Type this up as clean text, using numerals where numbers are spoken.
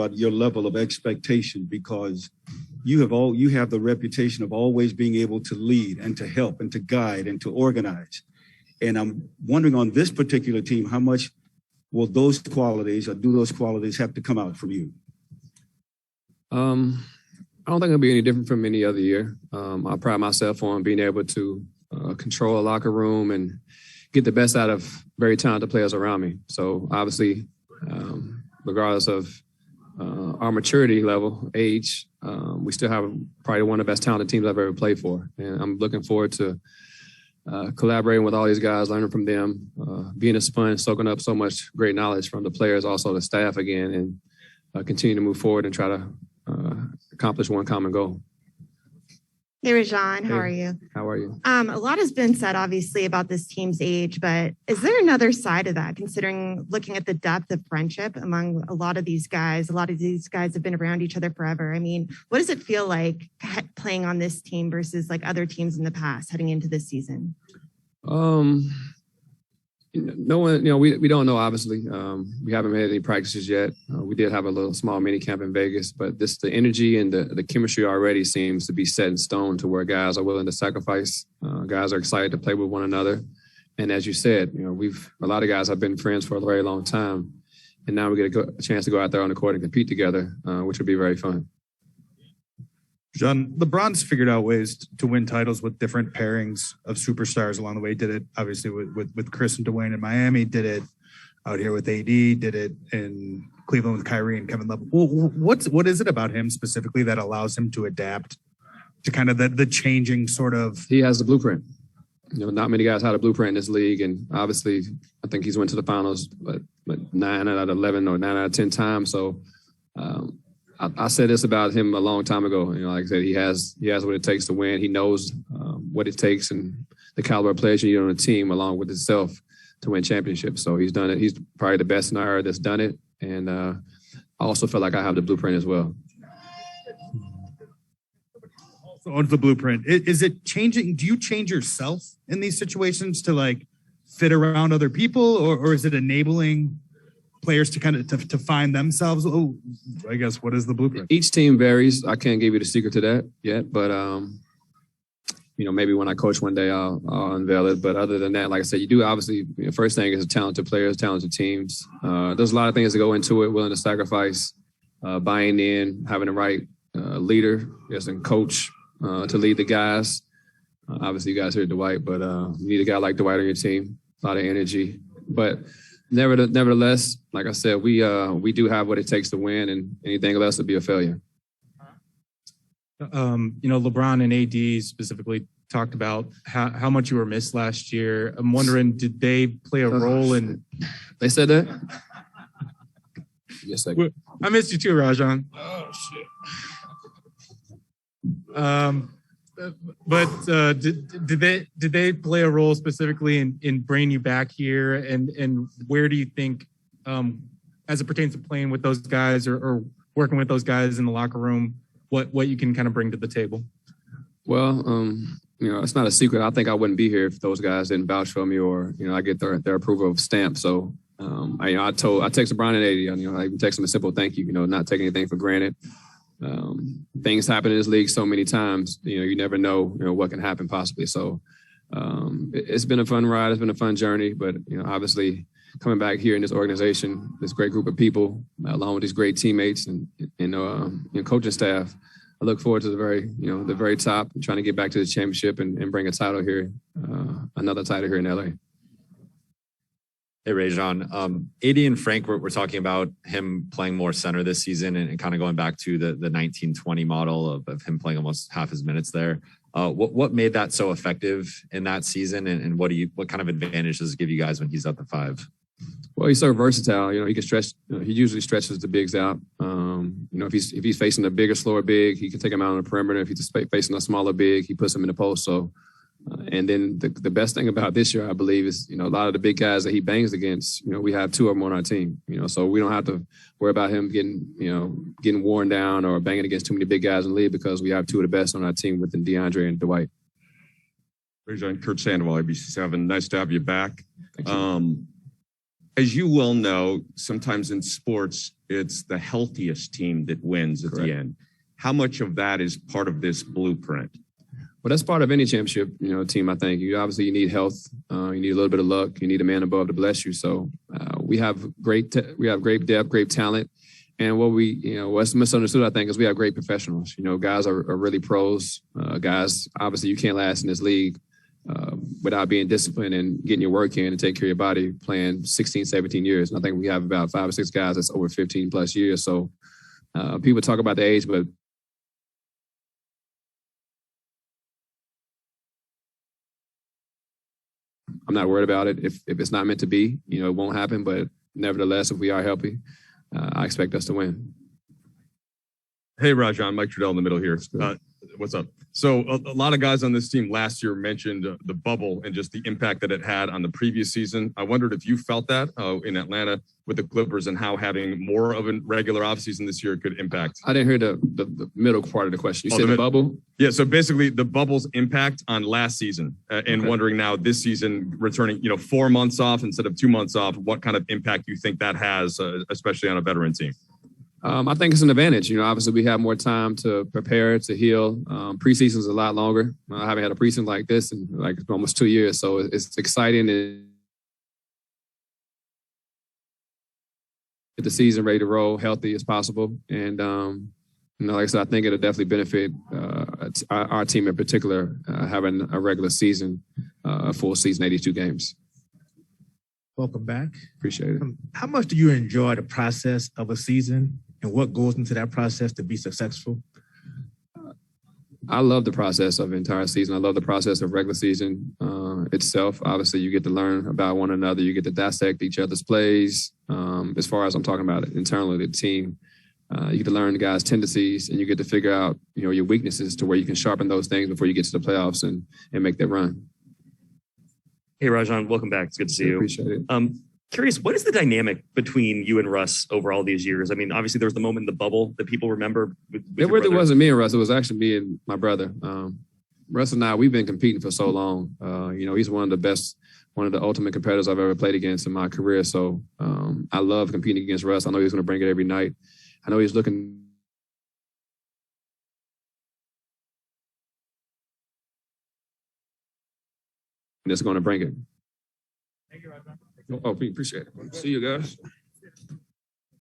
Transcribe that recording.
about your level of expectation, because you have the reputation of always being able to lead and to help and to guide and to organize. And I'm wondering on this particular team, how much will those qualities, or do those qualities have to come out from you? I don't think it'll be any different from any other year. I pride myself on being able to control a locker room and get the best out of very talented players around me. So obviously, regardless of our maturity level, age, we still have probably one of the best talented teams I've ever played for. And I'm looking forward to collaborating with all these guys, learning from them, being a sponge, soaking up so much great knowledge from the players, also the staff again, and continue to move forward and try to accomplish one common goal. Hey, Rajon, how are you? How are you? A lot has been said, obviously, about this team's age, but is there another side of that, considering looking at the depth of friendship among a lot of these guys? A lot of these guys have been around each other forever. I mean, what does it feel like playing on this team versus like other teams in the past heading into this season? No one, we don't know, obviously. We haven't had any practices yet. We did have a little small mini camp in Vegas, but the energy and the chemistry already seems to be set in stone to where guys are willing to sacrifice. Guys are excited to play with one another. And as you said, a lot of guys have been friends for a very long time. And now we get a chance to go out there on the court and compete together, which would be very fun. John, LeBron's figured out ways to win titles with different pairings of superstars along the way. Did it obviously with Chris and Dwayne in Miami, did it out here with AD, did it in Cleveland with Kyrie and Kevin Love. What is it about him specifically that allows him to adapt to kind of the changing sort of... He has the blueprint. Not many guys had a blueprint in this league, and obviously I think he's went to the finals but 9 out of 11 or 9 out of 10 times. So I said this about him a long time ago. Like I said, he has what it takes to win. He knows what it takes and the caliber of players you need on a team along with himself to win championships. So he's done it. He's probably the best in our era that's done it. And I also feel like I have the blueprint as well. Also owns the blueprint. Is it changing? Do you change yourself in these situations to like fit around other people, or is it enabling players to kind of to find themselves? Oh, I guess, what is the blueprint? Each team varies. I can't give you the secret to that yet, but maybe when I coach one day, I'll unveil it. But other than that, like I said, you do obviously, first thing is talented players, talented teams. There's a lot of things that go into it, willing to sacrifice, buying in, having the right leader, and coach to lead the guys. Obviously, you guys heard Dwight, but you need a guy like Dwight on your team, a lot of energy. But nevertheless, like I said, we do have what it takes to win, and anything else would be a failure. LeBron and AD specifically talked about how much you were missed last year. I'm wondering, did they play a role in... They said that? Yes, I missed you too, Rajon. Oh, shit. But did they play a role specifically in bringing you back here? And where do you think, as it pertains to playing with those guys or working with those guys in the locker room, what you can kind of bring to the table? Well, it's not a secret. I think I wouldn't be here if those guys didn't vouch for me or, I get their approval of stamp. So, I texted Brian and AD, I even texted them a simple thank you, not taking anything for granted. Things happen in this league so many times, you never know, what can happen possibly. So, it's been a fun ride. It's been a fun journey, but, obviously coming back here in this organization, this great group of people, along with these great teammates and coaching staff, I look forward to the very top, trying to get back to the championship and bring a title here, another title here in LA. Hey, Rajon. AD and Frank, we're talking about him playing more center this season and kind of going back to the 1920 model of him playing almost half his minutes there. What made that so effective in that season, and what kind of advantage does it give you guys when he's at the 5? Well, he's so versatile. He can stretch. He usually stretches the bigs out. If he's facing a bigger, slower big, he can take him out on the perimeter. If he's facing a smaller big, he puts him in the post. So, and then the best thing about this year, I believe, is a lot of the big guys that he bangs against. We have 2 of them on our team. So we don't have to worry about him getting worn down or banging against too many big guys in the league because we have 2 of the best on our team with DeAndre and Dwight. Rajon, Kurt Sandoval, ABC7. Nice to have you back. Thank you. As you well know, sometimes in sports, it's the healthiest team that wins at Correct. the end. How much of that is part of this blueprint? Well, that's part of any championship, team. I think you need health. You need a little bit of luck. You need a man above to bless you. So we have great depth, great talent, and what's misunderstood, I think, is we have great professionals. Guys are really pros. Guys, obviously, you can't last in this league without being disciplined and getting your work in and taking care of your body, playing 16, 17 years. And I think we have about 5 or 6 guys that's over 15 plus years. So people talk about the age, but I'm not worried about it. If it's not meant to be, it won't happen. But nevertheless, if we are healthy, I expect us to win. Hey, Rajon, Mike Trudell in the middle here. What's up? So a lot of guys on this team last year mentioned the bubble and just the impact that it had on the previous season. I wondered if you felt that in Atlanta with the Clippers and how having more of a regular offseason this year could impact. I didn't hear the middle part of the question. You said the bubble? Yeah, so basically the bubble's impact on last season and wondering now this season returning, 4 months off instead of 2 months off, what kind of impact you think that has, especially on a veteran team? I think it's an advantage. Obviously we have more time to prepare, to heal. Preseason's a lot longer. I haven't had a preseason like this in almost 2 years. So it's exciting and get the season ready to roll healthy as possible. And, like I said, I think it'll definitely benefit our team in particular, having a regular season, a full season, 82 games. Welcome back. Appreciate it. How much do you enjoy the process of a season and what goes into that process to be successful? I love the process of the entire season. I love the process of regular season itself. Obviously, you get to learn about one another. You get to dissect each other's plays. As far as I'm talking about it internally, the team, you get to learn the guys' tendencies, and you get to figure out, your weaknesses to where you can sharpen those things before you get to the playoffs and make that run. Hey, Rajon, welcome back. It's good to see you. Appreciate it. Curious, what is the dynamic between you and Russ over all these years? I mean, obviously there was the moment in the bubble that people remember. With it really wasn't me and Russ. It was actually me and my brother. Russ and I, we've been competing for so long. He's one of the best, one of the ultimate competitors I've ever played against in my career. So I love competing against Russ. I know he's going to bring it every night. I know he's looking. That's going to bring it. Thank you, Rajon. Oh, appreciate it. See you guys.